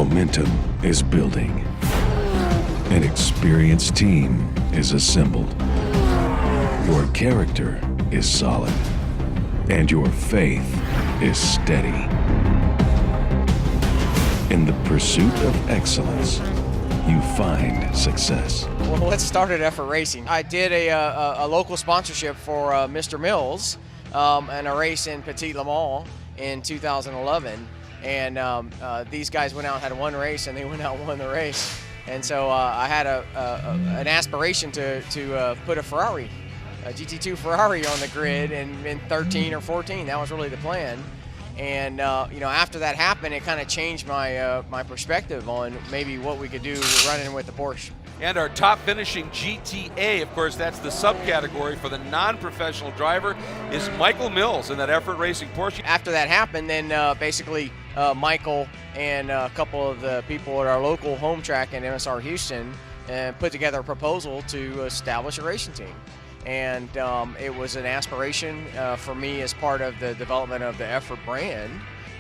Momentum is building. An experienced team is assembled. Your character is solid. And your faith is steady. In the pursuit of excellence, you find success. Well, let's start at Effort Racing. I did a local sponsorship for Mr. Mills and a race in Petit Le Mans in 2011. And these guys went out and had one race, and they went out and won the race. And so I had an aspiration to put a Ferrari, a GT2 Ferrari on the grid in 13 or 14. That was really the plan. And after that happened, it kind of changed my perspective on maybe what we could do running with the Porsche. And our top finishing GTA, of course, that's the subcategory for the non-professional driver, is Michael Mills in that Effort Racing Porsche. After that happened, then basically Michael and a couple of the people at our local home track in MSR Houston put together a proposal to establish a racing team. And it was an aspiration for me as part of the development of the Effort brand.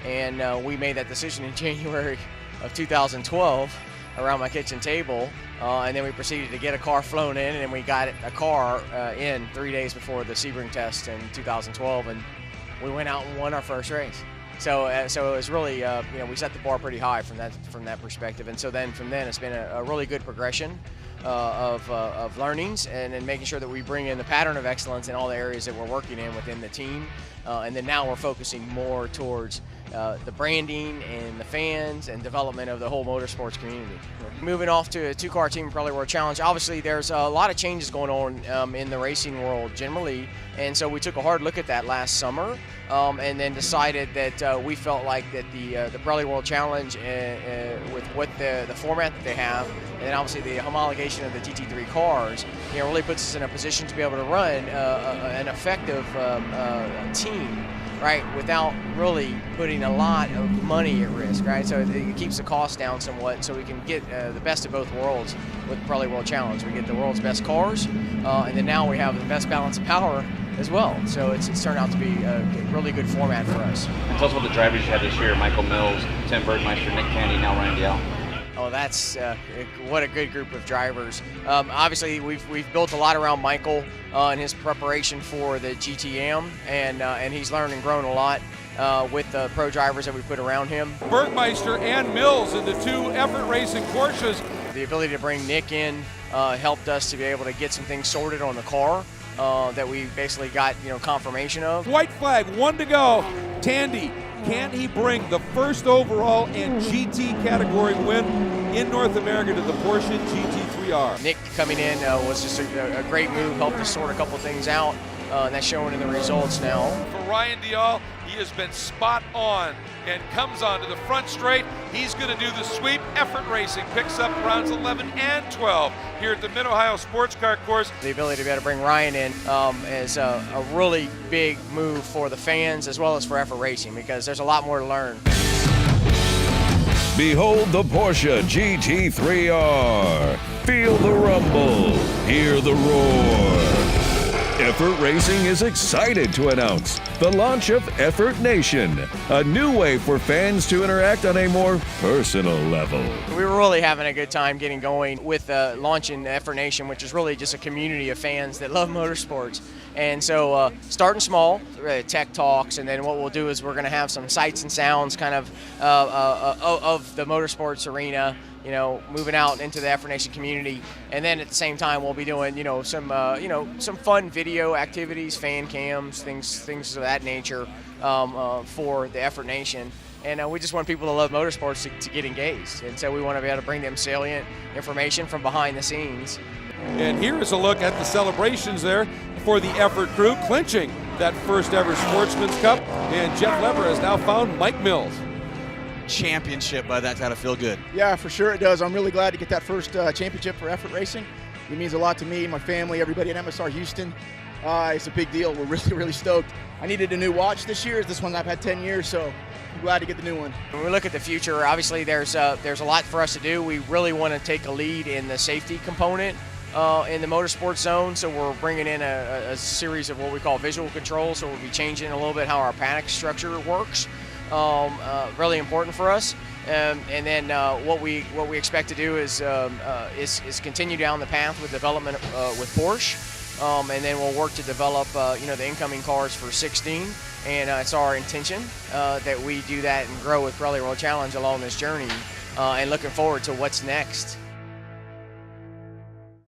And we made that decision in January of 2012 around my kitchen table. And then we proceeded to get a car flown in, and we got a car in 3 days before the Sebring test in 2012. And we went out and won our first race. So it was really, we set the bar pretty high from that perspective. And so then from then, it's been a really good progression of learnings, and then making sure that we bring in the pattern of excellence in all the areas that we're working in within the team. And then now we're focusing more towards the branding and the fans and development of the whole motorsports community. Moving off to a two-car Team Probably World Challenge, obviously there's a lot of changes going on in the racing world generally, and so we took a hard look at that last summer, and then decided that we felt like that the Probably World Challenge with what the format that they have, and then obviously the homologation of the GT3 cars, really puts us in a position to be able to run an effective team, right, without really putting a lot of money at risk, right? So it keeps the cost down somewhat, so we can get the best of both worlds with the Probably World Challenge. We get the world's best cars, and then now we have the best balance of power as well. So it's turned out to be a really good format for us. And tell us about the drivers you had this year: Michael Mills, Tim Bergmeister, Nick Tandy, now Ryan Dial. Oh, that's what a good group of drivers. Obviously, we've built a lot around Michael and his preparation for the GTM, and he's learned and grown a lot with the pro drivers that we put around him. Bergmeister and Mills in the two Effort Racing Porsches. The ability to bring Nick in helped us to be able to get some things sorted on the car that we basically got confirmation of. White flag, 1 to go. Tandy, can he bring the first overall and GT category win in North America to the Porsche GT3R? Nick coming in was just a great move, helped us sort a couple things out, and that's showing in the results now. For Ryan Dial, he has been spot on and comes onto the front straight. He's going to do the sweep. Effort Racing picks up rounds 11 and 12 here at the Mid-Ohio Sports Car Course. The ability to be able to bring Ryan in is a really big move for the fans as well as for Effort Racing, because there's a lot more to learn. Behold the Porsche GT3R. Feel the rumble. Hear the roar. Effort Racing is excited to announce the launch of Effort Nation, a new way for fans to interact on a more personal level. We were really having a good time getting going with launching Effort Nation, which is really just a community of fans that love motorsports. And so starting small, tech talks, and then what we'll do is we're going to have some sights and sounds kind of the motorsports arena, moving out into the Effort Nation community. And then at the same time, we'll be doing, some fun video activities, fan cams, things of that nature for the Effort Nation. And we just want people to love motorsports to get engaged. And so we want to be able to bring them salient information from behind the scenes. And here is a look at the celebrations there for the Effort crew, clinching that first ever Sportsman's Cup. And Jeff Lever has now found Mike Mills. Championship, but that's gotta feel good. Yeah, for sure it does. I'm really glad to get that first championship for Effort Racing. It means a lot to me, my family, everybody at MSR Houston. It's a big deal. We're really, really stoked. I needed a new watch this year. This one I've had 10 years, so I'm glad to get the new one. When we look at the future, obviously there's a lot for us to do. We really want to take a lead in the safety component in the motorsports zone, so we're bringing in a series of what we call visual control, so we'll be changing a little bit how our paddock structure works. Really important for us. And then what we expect to do is continue down the path with development with Porsche, and then we'll work to develop the incoming cars for 16. And it's our intention that we do that and grow with Rally World Challenge along this journey, and looking forward to what's next.